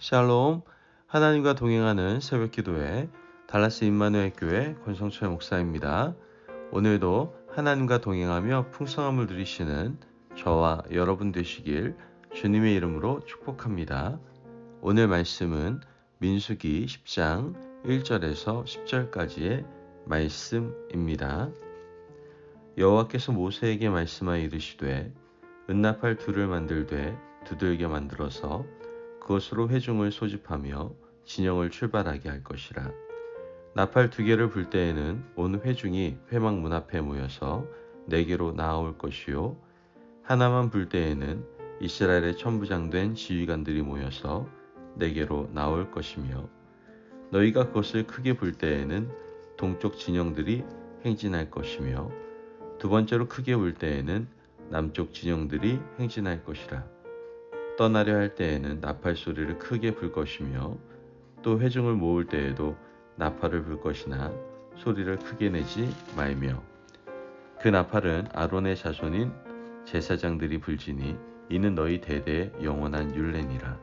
샬롬, 하나님과 동행하는 새벽기도회 달라스 임마누엘 교회 권성철 목사입니다. 오늘도 하나님과 동행하며 풍성함을 누리시는 저와 여러분 되시길 주님의 이름으로 축복합니다. 오늘 말씀은 민수기 10장 1절에서 10절까지의 말씀입니다. 여호와께서 모세에게 말씀하여 이르시되 은나팔 둘을 만들되 두들겨 만들어서 그것으로 회중을 소집하며 진영을 출발하게 할 것이라. 나팔 두 개를 불 때에는 온 회중이 회막 문 앞에 모여서 내게로 나아올 것이요 하나만 불 때에는 이스라엘의 천부장된 지휘관들이 모여서 내게로 나올 것이며 너희가 그것을 크게 불 때에는 동쪽 진영들이 행진할 것이며 두 번째로 크게 불 때에는 남쪽 진영들이 행진할 것이라. 떠나려 할 때에는 나팔 소리를 크게 불 것이며 또 회중을 모을 때에도 나팔을 불 것이나 소리를 크게 내지 말며 그 나팔은 아론의 자손인 제사장들이 불지니 이는 너희 대대의 영원한 율례니라.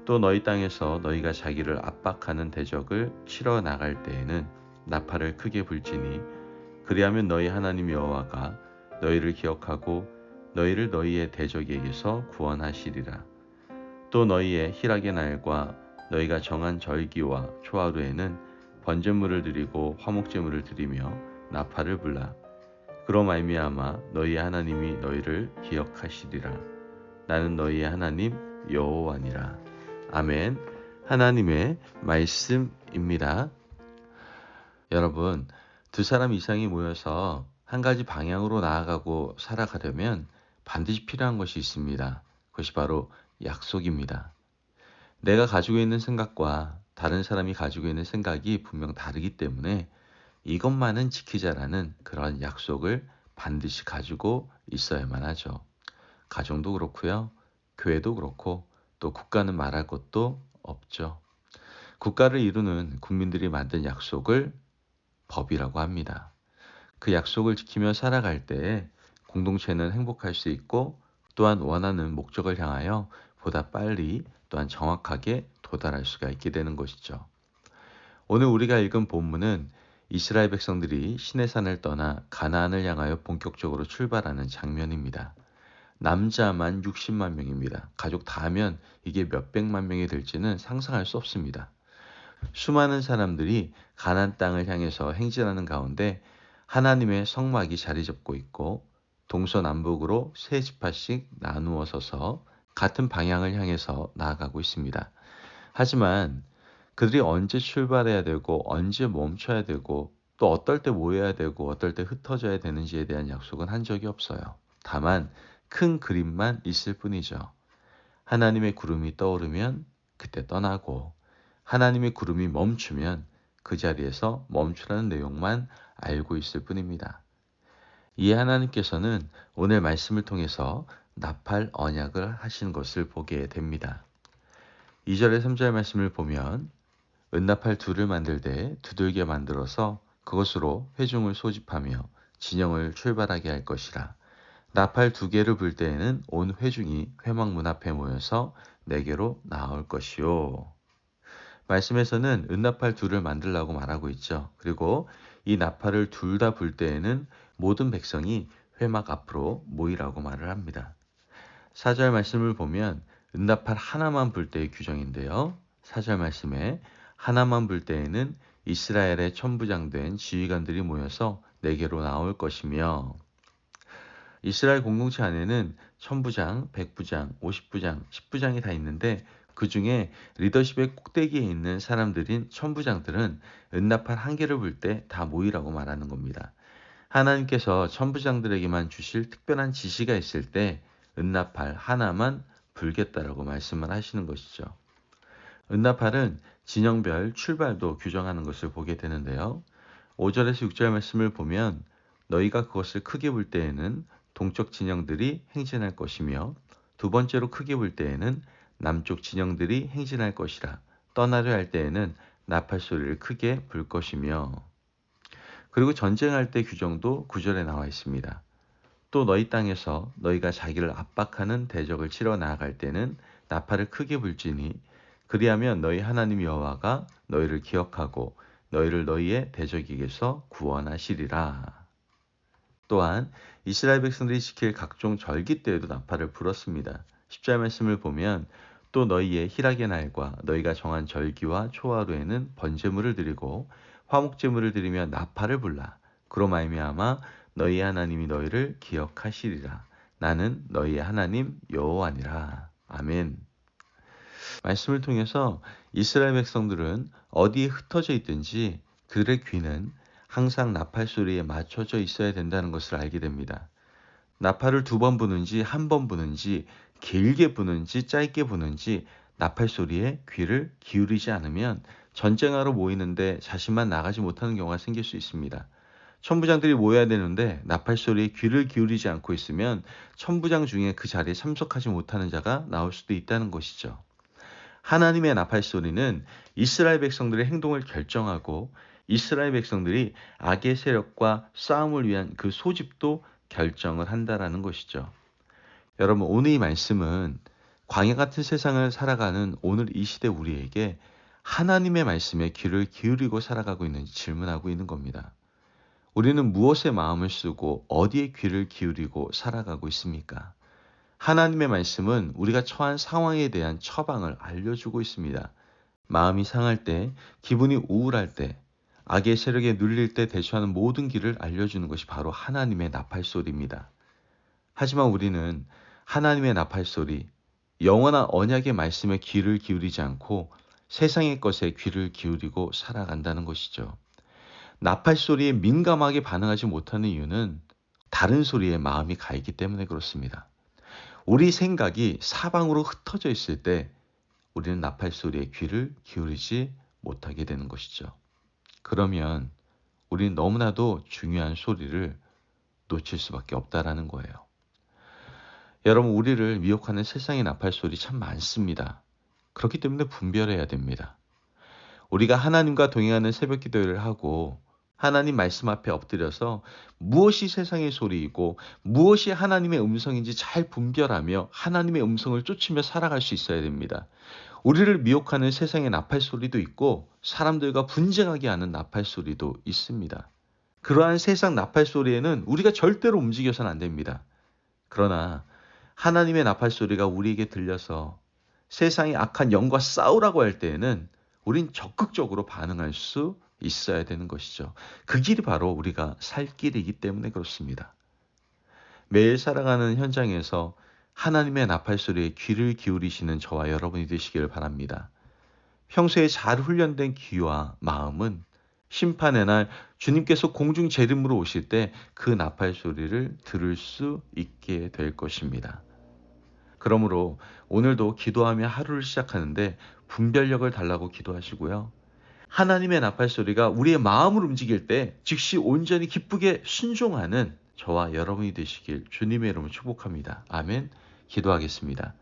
또 너희 땅에서 너희가 자기를 압박하는 대적을 치러 나갈 때에는 나팔을 크게 불지니 그리하면 너희 하나님 여호와가 너희를 기억하고 너희를 너희의 대적에게서 구원하시리라. 또 너희의 희락의 날과 너희가 정한 절기와 초하루에는 번제물을 드리고 화목제물을 드리며 나팔을 불라. 그로 말미암아 너희 하나님이 너희를 기억하시리라. 나는 너희의 하나님 여호와니라. 아멘. 하나님의 말씀입니다. 여러분, 두 사람 이상이 모여서 한 가지 방향으로 나아가고 살아가려면 반드시 필요한 것이 있습니다. 그것이 바로 약속입니다. 내가 가지고 있는 생각과 다른 사람이 가지고 있는 생각이 분명 다르기 때문에 이것만은 지키자라는 그런 약속을 반드시 가지고 있어야만 하죠. 가정도 그렇고요. 교회도 그렇고 또 국가는 말할 것도 없죠. 국가를 이루는 국민들이 만든 약속을 법이라고 합니다. 그 약속을 지키며 살아갈 때에 공동체는 행복할 수 있고 또한 원하는 목적을 향하여 보다 빨리 또한 정확하게 도달할 수가 있게 되는 것이죠. 오늘 우리가 읽은 본문은 이스라엘 백성들이 시내산을 떠나 가나안을 향하여 본격적으로 출발하는 장면입니다. 남자만 60만 명입니다. 가족 다 하면 이게 몇백만 명이 될지는 상상할 수 없습니다. 수많은 사람들이 가나안 땅을 향해서 행진하는 가운데 하나님의 성막이 자리 잡고 있고 동서남북으로 세 지파씩 나누어 서서 같은 방향을 향해서 나아가고 있습니다. 하지만 그들이 언제 출발해야 되고 언제 멈춰야 되고 또 어떨 때 모여야 되고 어떨 때 흩어져야 되는지에 대한 약속은 한 적이 없어요. 다만 큰 그림만 있을 뿐이죠. 하나님의 구름이 떠오르면 그때 떠나고 하나님의 구름이 멈추면 그 자리에서 멈추라는 내용만 알고 있을 뿐입니다. 이에 하나님께서는 오늘 말씀을 통해서 나팔 언약을 하신 것을 보게 됩니다. 2절에 3절 말씀을 보면 은나팔 둘을 만들되 두들겨 만들어서 그것으로 회중을 소집하며 진영을 출발하게 할 것이라. 나팔 두 개를 불 때에는 온 회중이 회막 문 앞에 모여서 내게로 나올 것이요. 말씀에서는 은나팔 둘을 만들라고 말하고 있죠. 그리고 이 나팔을 둘 다 불 때에는 모든 백성이 회막 앞으로 모이라고 말을 합니다. 4절 말씀을 보면 은나팔 하나만 불 때의 규정인데요. 4절 말씀에 하나만 불 때에는 이스라엘의 천부장된 지휘관들이 모여서 내게로 나올 것이며 이스라엘 공동체 안에는 천부장, 백부장, 50부장, 10부장이 다 있는데 그 중에 리더십의 꼭대기에 있는 사람들인 천부장들은 은나팔 한 개를 불 때 다 모이라고 말하는 겁니다. 하나님께서 천부장들에게만 주실 특별한 지시가 있을 때 은나팔 하나만 불겠다라고 말씀을 하시는 것이죠. 은나팔은 진영별 출발도 규정하는 것을 보게 되는데요. 5절에서 6절 말씀을 보면 너희가 그것을 크게 불 때에는 동쪽 진영들이 행진할 것이며 두 번째로 크게 불 때에는 남쪽 진영들이 행진할 것이라. 떠나려 할 때에는 나팔 소리를 크게 불 것이며 그리고 전쟁할 때 규정도 9절에 나와 있습니다. 또 너희 땅에서 너희가 자기를 압박하는 대적을 치러 나아갈 때는 나팔을 크게 불지니 그리하면 너희 하나님 여호와가 너희를 기억하고 너희를 너희의 대적에게서 구원하시리라. 또한 이스라엘 백성들이 지킬 각종 절기 때에도 나팔을 불었습니다. 10절 말씀을 보면 또 너희의 희락의 날과 너희가 정한 절기와 초하루에는 번제물을 드리고 화목제물을 드리며 나팔을 불라. 그로 말미암아 너희 하나님이 너희를 기억하시리라. 나는 너희의 하나님 여호와니라. 아멘. 말씀을 통해서 이스라엘 백성들은 어디에 흩어져 있든지 그들의 귀는 항상 나팔 소리에 맞춰져 있어야 된다는 것을 알게 됩니다. 나팔을 2번 부는지 1번 부는지 길게 부는지 짧게 부는지 나팔 소리에 귀를 기울이지 않으면 전쟁하러 모이는데 자신만 나가지 못하는 경우가 생길 수 있습니다. 천부장들이 모여야 되는데 나팔 소리에 귀를 기울이지 않고 있으면 천부장 중에 그 자리에 참석하지 못하는 자가 나올 수도 있다는 것이죠. 하나님의 나팔 소리는 이스라엘 백성들의 행동을 결정하고 이스라엘 백성들이 악의 세력과 싸움을 위한 그 소집도 결정을 한다라는 것이죠. 여러분, 오늘 이 말씀은 광야 같은 세상을 살아가는 오늘 이 시대 우리에게 하나님의 말씀에 귀를 기울이고 살아가고 있는지 질문하고 있는 겁니다. 우리는 무엇에 마음을 쓰고 어디에 귀를 기울이고 살아가고 있습니까? 하나님의 말씀은 우리가 처한 상황에 대한 처방을 알려주고 있습니다. 마음이 상할 때, 기분이 우울할 때, 악의 세력에 눌릴 때 대처하는 모든 길을 알려주는 것이 바로 하나님의 나팔소리입니다. 하지만 우리는 하나님의 나팔소리, 영원한 언약의 말씀에 귀를 기울이지 않고 세상의 것에 귀를 기울이고 살아간다는 것이죠. 나팔소리에 민감하게 반응하지 못하는 이유는 다른 소리에 마음이 가 있기 때문에 그렇습니다. 우리 생각이 사방으로 흩어져 있을 때 우리는 나팔소리에 귀를 기울이지 못하게 되는 것이죠. 그러면 우리는 너무나도 중요한 소리를 놓칠 수밖에 없다라는 거예요. 여러분, 우리를 미혹하는 세상의 나팔소리 참 많습니다. 그렇기 때문에 분별해야 됩니다. 우리가 하나님과 동행하는 새벽 기도를 하고 하나님 말씀 앞에 엎드려서 무엇이 세상의 소리이고 무엇이 하나님의 음성인지 잘 분별하며 하나님의 음성을 쫓으며 살아갈 수 있어야 됩니다. 우리를 미혹하는 세상의 나팔 소리도 있고 사람들과 분쟁하게 하는 나팔 소리도 있습니다. 그러한 세상 나팔 소리에는 우리가 절대로 움직여서는 안 됩니다. 그러나 하나님의 나팔 소리가 우리에게 들려서 세상의 악한 영과 싸우라고 할 때에는 우린 적극적으로 반응할 수 있어야 되는 것이죠. 그 길이 바로 우리가 살 길이기 때문에 그렇습니다. 매일 살아가는 현장에서 하나님의 나팔 소리에 귀를 기울이시는 저와 여러분이 되시기를 바랍니다. 평소에 잘 훈련된 귀와 마음은 심판의 날 주님께서 공중 재림으로 오실 때 그 나팔 소리를 들을 수 있게 될 것입니다. 그러므로 오늘도 기도하며 하루를 시작하는데 분별력을 달라고 기도하시고요. 하나님의 나팔 소리가 우리의 마음을 움직일 때 즉시 온전히 기쁘게 순종하는 저와 여러분이 되시길 주님의 이름으로 축복합니다. 아멘. 기도하겠습니다.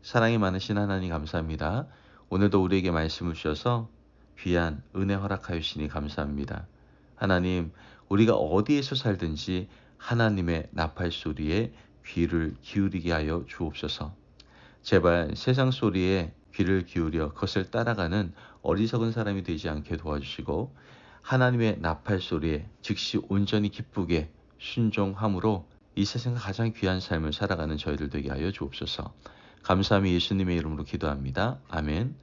사랑이 많으신 하나님 감사합니다. 오늘도 우리에게 말씀을 주셔서 귀한 은혜 허락하여 주시니 감사합니다. 하나님, 우리가 어디에서 살든지 하나님의 나팔 소리에 귀를 기울이게 하여 주옵소서. 제발 세상 소리에 귀를 기울여 그것을 따라가는 어리석은 사람이 되지 않게 도와주시고 하나님의 나팔 소리에 즉시 온전히 기쁘게 순종함으로 이 세상의 가장 귀한 삶을 살아가는 저희들 되게 하여 주옵소서. 감사함이 예수님의 이름으로 기도합니다. 아멘.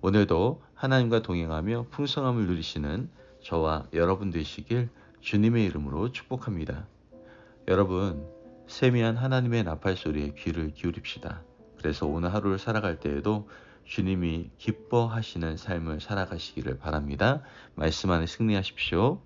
오늘도 하나님과 동행하며 풍성함을 누리시는 저와 여러분 되시길 주님의 이름으로 축복합니다. 여러분, 세미한 하나님의 나팔 소리에 귀를 기울입시다. 그래서 오늘 하루를 살아갈 때에도 주님이 기뻐하시는 삶을 살아가시기를 바랍니다. 말씀 안에 승리하십시오.